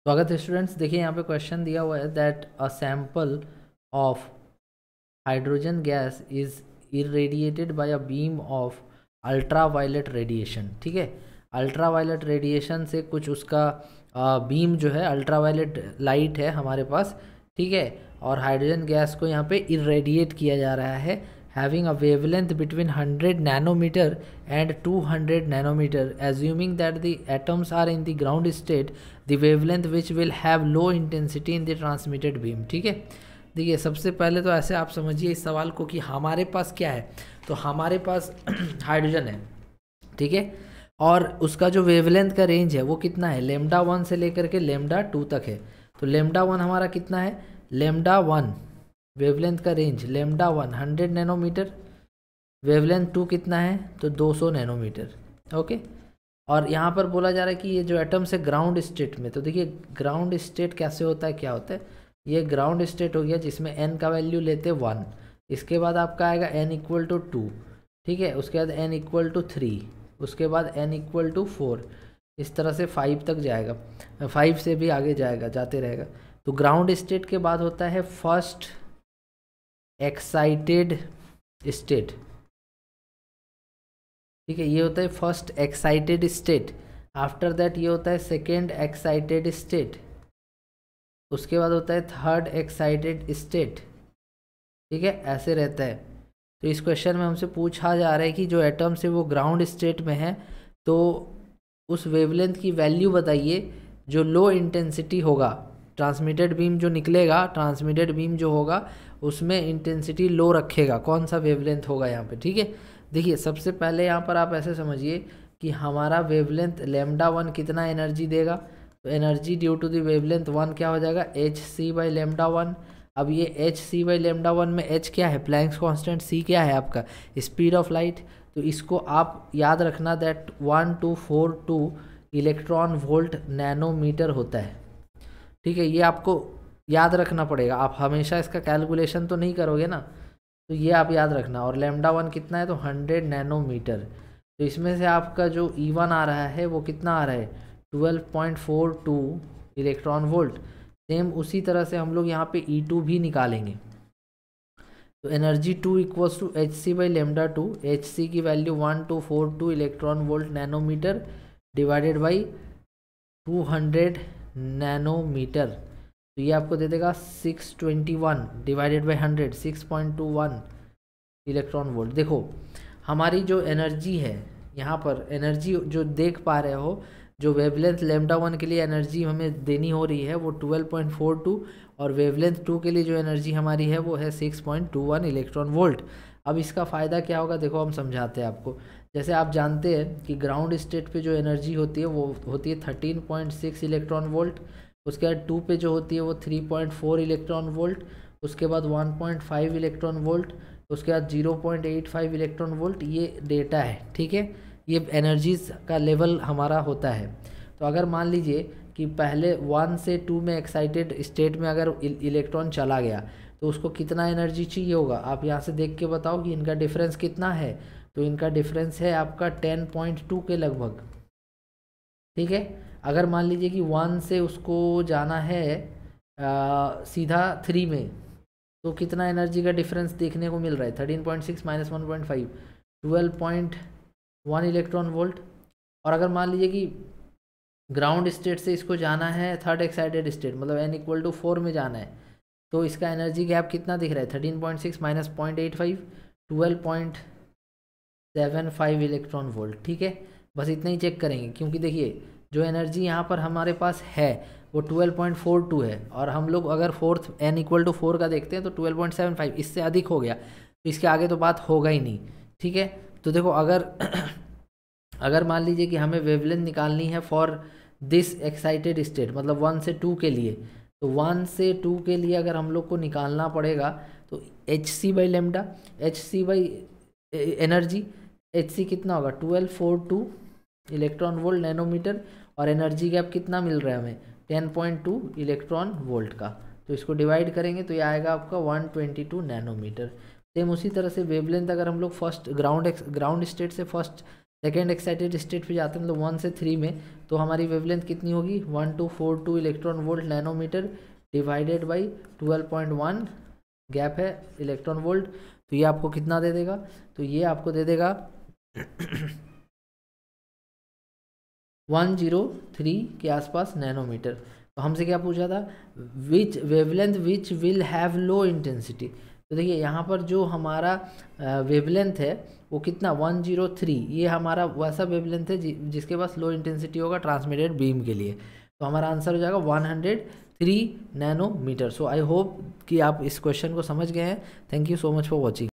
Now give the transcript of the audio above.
तो अगर स्टूडेंट्स देखिए यहाँ पे क्वेश्चन दिया हुआ है that a sample of hydrogen gas is irradiated by a beam of ultraviolet radiation. ठीक है, अल्ट्रा वायलेट रेडिएशन से कुछ उसका बीम जो है अल्ट्रा वायलेट लाइट है हमारे पास। ठीक है, और हाइड्रोजन गैस को यहाँ पे इरेडिएट किया जा रहा है having a wavelength between 100 nanometer and 200 nanometer, assuming that the atoms are in the ground state, the wavelength which will have low intensity in the transmitted beam। ठीक है, देखिए सबसे पहले तो ऐसे आप समझिए इस सवाल को कि हमारे पास क्या है, तो हमारे पास हाइड्रोजन है। ठीक है, और उसका जो वेवलेंथ का रेंज है वो कितना है, लेमडा 1 से लेकर के लेमडा 2 तक है। तो लेमडा 1 हमारा कितना है, लेमडा 1 वेवलेंथ का रेंज लेमडा 1 100 नैनोमीटर, वेवलेंथ 2 कितना है तो 200 नैनोमीटर। ओके, और यहाँ पर बोला जा रहा है कि ये जो एटम्स है ग्राउंड स्टेट में, तो देखिए ग्राउंड स्टेट कैसे होता है, क्या होता है, ये ग्राउंड स्टेट हो गया जिसमें n का वैल्यू लेते 1, इसके बाद आपका आएगा n इक्वल टू 2। ठीक है, उसके बाद n इक्वल टू 3, उसके बाद n इक्वल टू 4, इस तरह से 5 तक जाएगा, 5 से भी आगे जाएगा, जाते रहेगा। तो ग्राउंड स्टेट के बाद होता है फर्स्ट एक्साइटेड स्टेट। ठीक है, ये होता है first excited state. After that ये होता है सेकेंड एक्साइटेड स्टेट, उसके बाद होता है थर्ड एक्साइटेड स्टेट। ठीक है, ऐसे रहता है। तो इस क्वेश्चन में हमसे पूछा जा रहा है कि जो एटम्स है वो ग्राउंड स्टेट में है, तो उस वेवलेंथ की वैल्यू बताइए जो लो इंटेंसिटी होगा, ट्रांसमिटेड बीम जो निकलेगा, ट्रांसमिटेड बीम जो होगा उसमें इंटेंसिटी लो रखेगा, कौन सा वेवलेंथ होगा यहाँ पे। ठीक है, देखिए सबसे पहले यहाँ पर आप ऐसे समझिए कि हमारा वेवलेंथ लेमडा 1 कितना एनर्जी देगा, तो energy due to the wavelength 1 क्या हो जाएगा, एच सी बाई लेमडा 1। अब ये एच सी बाई लेमडा 1 में एच क्या है, प्लैंक्स कांस्टेंट, सी क्या है आपका स्पीड ऑफ लाइट। तो इसको आप याद रखना दैट 1242 इलेक्ट्रॉन वोल्ट नैनोमीटर होता है। ठीक है, ये आपको याद रखना पड़ेगा, आप हमेशा इसका कैलकुलेशन तो नहीं करोगे ना, तो ये आप याद रखना। और लेमडा 1 कितना है तो 100 नैनोमीटर। तो इसमें से आपका जो E1 आ रहा है वो कितना आ रहा है 12.42 इलेक्ट्रॉन वोल्ट। सेम उसी तरह से हम लोग यहाँ पे E2 भी निकालेंगे। तो energy 2 equals to H C by lambda 2, H C की value 1242 electron volt nanometre divided by 200 nanometer. तो ये आपको दे देगा 621 डिवाइडेड बाई 100, 6.21 इलेक्ट्रॉन वोल्ट। देखो हमारी जो एनर्जी है यहाँ पर, एनर्जी जो देख पा रहे हो, जो वेवलेंथ लेमडा 1 के लिए एनर्जी हमें देनी हो रही है वो 12.42, और वेवलेंथ 2 के लिए जो एनर्जी हमारी है वो है 6.21 इलेक्ट्रॉन वोल्ट। अब इसका फ़ायदा क्या होगा, देखो हम समझाते हैं आपको। जैसे आप जानते हैं कि ग्राउंड स्टेट पे जो एनर्जी होती है वो होती है 13.6 इलेक्ट्रॉन वोल्ट, उसके बाद 2 पे जो होती है वो 3.4 इलेक्ट्रॉन वोल्ट, उसके बाद 1.5 इलेक्ट्रॉन वोल्ट, उसके बाद 0.85 इलेक्ट्रॉन वोल्ट। ये डेटा है। ठीक है, ये एनर्जीज का लेवल हमारा होता है। तो अगर मान लीजिए कि पहले 1 से 2 में एक्साइटेड स्टेट में अगर इलेक्ट्रॉन चला गया तो उसको कितना एनर्जी चाहिए होगा, आप यहाँ से देख के बताओ कि इनका डिफरेंस कितना है। तो इनका डिफरेंस है आपका 10.2 के लगभग। ठीक है, अगर मान लीजिए कि 1 से उसको जाना है सीधा 3 में, तो कितना एनर्जी का डिफरेंस देखने को मिल रहा है, 13.6 माइनस 1.5, 12.1 इलेक्ट्रॉन वोल्ट। और अगर मान लीजिए कि ग्राउंड स्टेट से इसको जाना है थर्ड एक्साइटेड स्टेट, मतलब n इक्वल टू 4 में जाना है, तो इसका एनर्जी गैप कितना दिख रहा है, 13.6 माइनस 0.85, 12.75 इलेक्ट्रॉन वोल्ट। ठीक है, बस इतना ही चेक करेंगे, क्योंकि देखिए जो एनर्जी यहाँ पर हमारे पास है वो 12.42 है, और हम लोग अगर फोर्थ n इक्वल टू 4 का देखते हैं तो 12.75, इससे अधिक हो गया तो इसके आगे तो बात होगा ही नहीं। ठीक है, तो देखो अगर अगर मान लीजिए कि हमें वेवलेंथ निकालनी है फॉर दिस एक्साइटेड स्टेट, मतलब 1 से 2 के लिए, तो 1 से 2 के लिए अगर हम लोग को निकालना पड़ेगा तो h C by lambda, h C by energy, h c कितना होगा 1242 इलेक्ट्रॉन वोल्ट नैनोमीटर, और एनर्जी गैप कितना मिल रहा है हमें 10.2 इलेक्ट्रॉन वोल्ट का। तो इसको डिवाइड करेंगे तो ये आएगा आपका 122 नैनोमीटर। सेम उसी तरह से वेवलेंथ अगर हम लोग फर्स्ट ग्राउंड स्टेट से फर्स्ट सेकेंड एक्साइटेड स्टेट पे जाते हैं मतलब 1 से 3 में, तो हमारी वेवलेंथ कितनी होगी 1242 electron volt nanometre divided by 12.1 gap है इलेक्ट्रॉन वोल्ट। तो ये आपको कितना दे देगा, तो ये आपको दे देगा 103 के आसपास नैनोमीटर। तो हमसे क्या पूछा था, which wavelength which will have low intensity. तो देखिए यहाँ पर जो हमारा वेवलेंथ है वो कितना 103, ये हमारा वैसा वेवलेंथ है जिसके पास लो इंटेंसिटी होगा ट्रांसमिटेड बीम के लिए। तो हमारा आंसर हो जाएगा 103 नैनोमीटर। सो आई होप कि आप इस क्वेश्चन को समझ गए हैं। Thank you so much for watching.